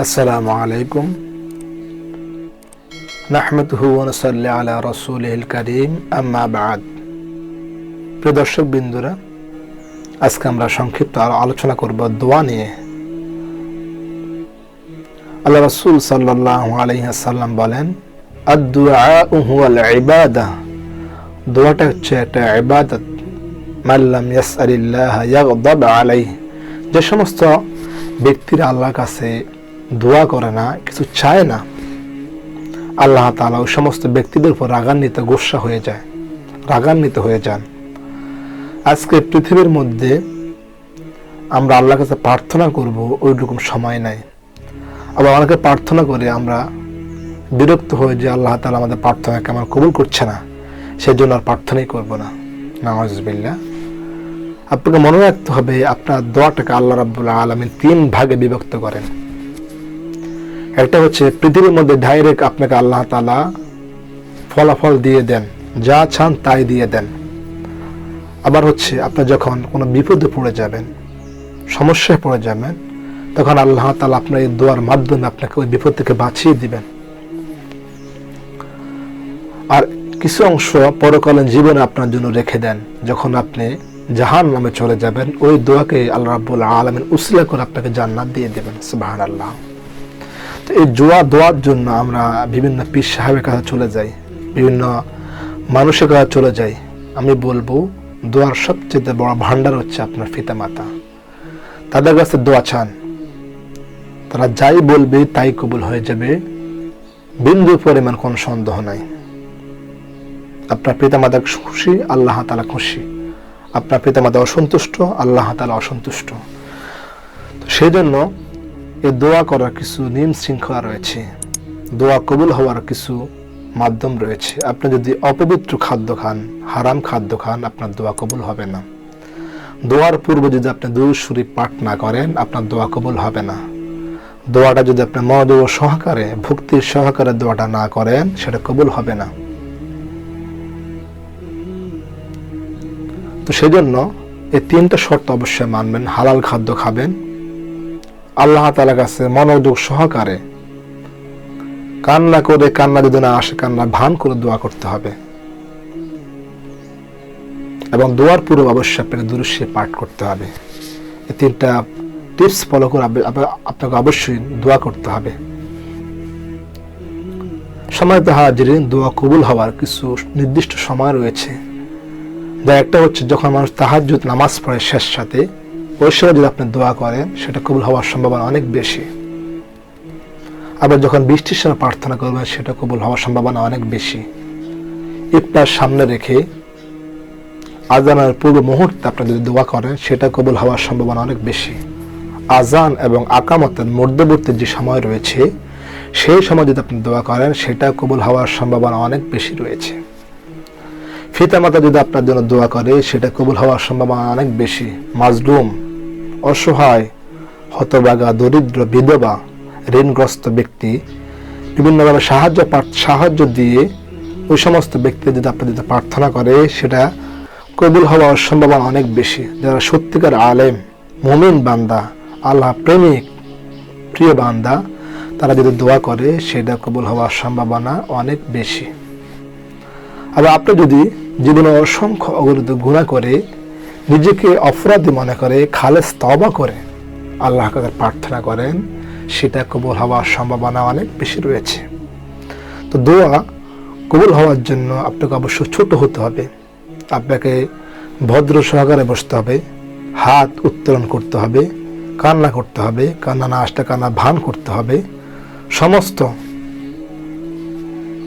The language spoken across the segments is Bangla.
আসসালামু আলাইকুম নাহমাদুহু ওয়া নুসাল্লি আলা রাসূলিল কারীম আম্মা বা'দ। প্রিয় দর্শক বিন্দুরা, আজকে আমরা সংক্ষিপ্ত আলোচনা করব দোয়া নিয়ে। আল্লাহ রাসূল সাল্লাল্লাহু আলাইহি ওয়াসাল্লাম বলেন, আদ-দুআউ হুয়াল ইবাদাহ, দোয়াটা হচ্ছে একটা ইবাদত। মান লাম ইয়াসআলিল্লাহা ইয়াগদাব আলাইহি, যে সমস্ত ব্যক্তিরা আল্লাহর কাছে দোয়া করে না, কিছু চায় না, আল্লাহ তাআলা ওই সমস্ত ব্যক্তিদের উপর রাগান্বিত গোসা হয়ে যায়, রাগান্বিত হয়ে যান। আজকে পৃথিবীর মধ্যে আমরা আল্লাহর কাছে প্রার্থনা করব ওই রকম সময় নাই। আবার অনেকে প্রার্থনা করে আমরা বিরক্ত হয়ে যে আল্লাহ তাআলা আমাদের প্রার্থনাকে আমার কবুল করছে না, সেই জন্য আর প্রার্থনাই করব না। নাউযুবিল্লাহ। আপনাকে মনে রাখতে হবে, আপনার দোয়াটাকে আল্লাহ রাব্বুল আলামিন 3 ভাগে বিভক্ত করেন। একটা হচ্ছে পৃথিবীর মধ্যে ডাইরেক্ট আপনাকে আল্লাহ তাআলা ফলাফল দিয়ে দেন, যা চান তাই দিয়ে দেন। আবার হচ্ছে আপনি যখন কোনো বিপদে পড়ে যাবেন, সমস্যায় পড়ে যাবেন, তখন আল্লাহ তাআলা আপনার এই দোয়ার মাধ্যমে আপনাকে ওই বিপদ থেকে বাঁচিয়ে দিবেন। আর কিছু অংশ পরকালীন জীবনে আপনার জন্য রেখে দেন, যখন আপনি জাহান্নামে চলে যাবেন, ওই দোয়াকে আল্লাহ রাব্বুল আলামিন উসিলা করে আপনাকে জান্নাত দিয়ে দেবেন। সুবহানাল্লাহ। তো এই দোয়ার জন্য আমরা বিভিন্ন পীর সাহেবের কাছে চলে যাই, বিভিন্ন মানুষের কাছে চলে যাই। আমি বলবো, দোয়ার সবচেয়ে বড় ভান্ডার হচ্ছে আপনার পিতামাতা। তাদের কাছে দোয়া চান, তারা যাই বলবে তাই কবুল হয়ে যাবে, বিন্দু পরিমাণ কোনো সন্দেহ নাই। আপনার পিতামাতা খুশি, আল্লাহ তাআলা খুশি। আপনার পিতামাতা অসন্তুষ্ট, আল্লাহ তাআলা অসন্তুষ্ট। তো সেই জন্য এই দোয়া করার কিছু নিয়ম শৃঙ্খলা রয়েছে, দোয়া কবুল হওয়ার কিছু মাধ্যম রয়েছে। আপনি যদি অপবিত্র খাদ্য খান, হারাম খাদ্য খান, আপনার দোয়া কবুল হবে না। দোয়ার পূর্বে যদি আপনি দুরূদ শরীফ পাঠ না করেন, আপনার দোয়া কবুল হবে না। দোয়াটা যদি আপনি মনোযোগ সহকারে, ভক্তির সহকারে দোয়াটা না করেন, সেটা কবুল হবে না। তো সেই জন্য এই 3টা শর্ত অবশ্যই মানবেন। হালাল খাদ্য খাবেন, আল্লাহ তাআলার কাছে মনোযোগ সহকারে, কান্না করে, কান্না যদি না আসে কান্না ভান করে দোয়া করতে হবে, এবং দোয়ার পূর্বে অবশ্যই আপনাকে দুরূদ শরীফ পাঠ করতে হবে। এই 3টা টিপস ফলো করে আপনাকে অবশ্যই দোয়া করতে হবে। সম্মানিত হাজিরিন, দোয়া কবুল হওয়ার কিছু নির্দিষ্ট সময় রয়েছে। যার একটা হচ্ছে যখন মানুষ তাহাজ্জুদ নামাজ পড়ে শেষ সাথে, ওই সময় যদি আপনি দোয়া করেন, সেটা কবুল হওয়ার সম্ভাবনা অনেক বেশি। আবার যখন বৃষ্টির সময় প্রার্থনা করবেন, সেটা কবুল হওয়ার সম্ভাবনা অনেক বেশি। ইফতার সামনে রেখে আজানের পূর্ব মুহূর্তে আপনি যদি দোয়া করেন, সেটা কবুল হওয়ার সম্ভাবনা অনেক বেশি। আজান এবং আকামতের মধ্যবর্তী যে সময় রয়েছে, সেই সময় যদি আপনি দোয়া করেন, সেটা কবুল হওয়ার সম্ভাবনা অনেক বেশি রয়েছে। পিতামাতা যদি আপনার জন্য দোয়া করে, সেটা কবুল হওয়ার সম্ভাবনা অনেক বেশি। মাজলুম, অসহায়, হতভাগা, দরিদ্র, বিধবা, ঋণগ্রস্ত ব্যক্তি, বিভিন্নভাবে সাহায্য দিয়ে ওই সমস্ত ব্যক্তি যদি আপনার যদি প্রার্থনা করে, সেটা কবুল হওয়ার সম্ভাবনা অনেক বেশি। যারা সত্যিকার আলেম, মুমিন বান্দা, আল্লাহ প্রেমিক, প্রিয় বান্দা, তারা যদি দোয়া করে, সেটা কবুল হওয়ার সম্ভাবনা অনেক বেশি। আবার আপনি যদি জীবনে অসংখ্য অগণিত গুনাহ করে, নিজেকে অপরাধী মনে করে, খালেস তওবা করে আল্লাহর কাছে প্রার্থনা করেন, সেটা কবুল হওয়ার সম্ভাবনা অনেক বেশি রয়েছে। তো দোয়া কবুল হওয়ার জন্য আপনাকে অবশ্যই ছোট হতে হবে, আপনাকে ভদ্র সহকারে বসতে হবে, হাত উত্তোলন করতে হবে, কান্না করতে হবে, কান্না না আসলে কান্না ভান করতে হবে। সমস্ত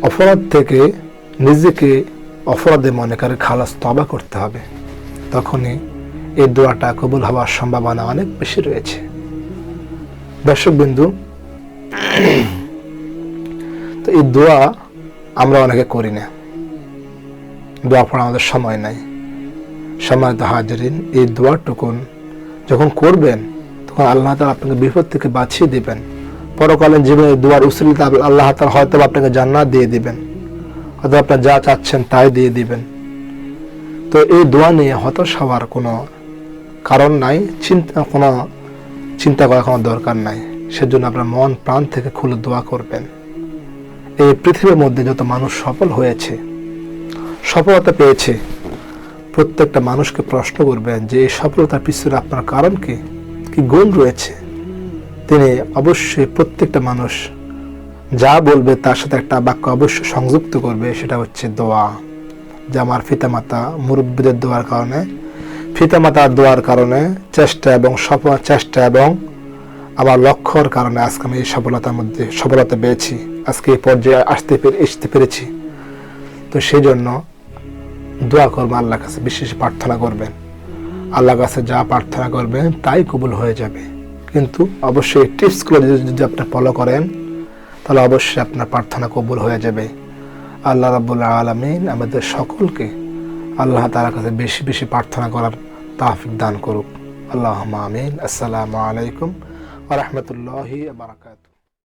অপরাধ থেকে নিজেকে অপরাধে মনে করে খালাস তওবা করতে হবে, তখনই এই দোয়াটা কবুল হওয়ার সম্ভাবনা অনেক বেশি রয়েছে। দর্শক বিন্দু, তো এই দোয়া আমরা অনেকে করি না, দোয়া পড়া আমাদের সময় নাই। সম্মানিত হাজিরিন, এই দোয়াটুকুন যখন করবেন, তখন আল্লাহ তাআলা আপনাকে বিপদ থেকে বাঁচিয়ে দিবেন। পরকালীন জীবনে দোয়ার উসিলাতে আল্লাহ তাআলা হয়তো আপনাকে জান্নাত দিয়ে দিবেন, হয়তো আপনার যা চাচ্ছেন তাই দিয়ে দিবেন। তো এই দোয়া নিয়ে হতাশ হওয়ার কোনো কারণ নাই, চিন্তা করার কোনো দরকার নাই। সেজন্য আপনার মন প্রাণ থেকে খুলে দোয়া করবেন। এই পৃথিবীর মধ্যে যত মানুষ সফল হয়েছে, সফলতা পেয়েছে, প্রত্যেকটা মানুষকে প্রশ্ন করবেন যে এই সফলতার পিছনে আপনার কারণ কি গুণ রয়েছে। তিনি অবশ্যই প্রত্যেকটা মানুষ যা বলবে তার সাথে একটা বাক্য অবশ্যই সংযুক্ত করবে, সেটা হচ্ছে দোয়া। যে আমার পিতামাতা মুরব্বীদের দোয়ার কারণে, পিতামাতার দোয়ার কারণে, চেষ্টা এবং আমার লক্ষ্যর কারণে আজকে আমি এই সফলতা পেয়েছি, আজকে এই পর্যায়ে আসতে পেরেছি। তো সেই জন্য দোয়া করবেন, আল্লাহর কাছে বিশেষ প্রার্থনা করবেন। আল্লাহর কাছে যা প্রার্থনা করবেন তাই কবুল হয়ে যাবে। কিন্তু অবশ্যই টিপসগুলো যদি আপনি ফলো করেন তাহলে অবশ্যই আপনার প্রার্থনা কবুল হয়ে যাবে। আল্লাহ রাব্বুল আলামিন আমাদের সকলকে আল্লাহ তাআলার কাছে বেশি বেশি প্রার্থনা করার তৌফিক দান করুক। আল্লাহুম্মা আমিন। আসসালামু আলাইকুম ওয়া রাহমাতুল্লাহি ওয়া বারাকাতুহু।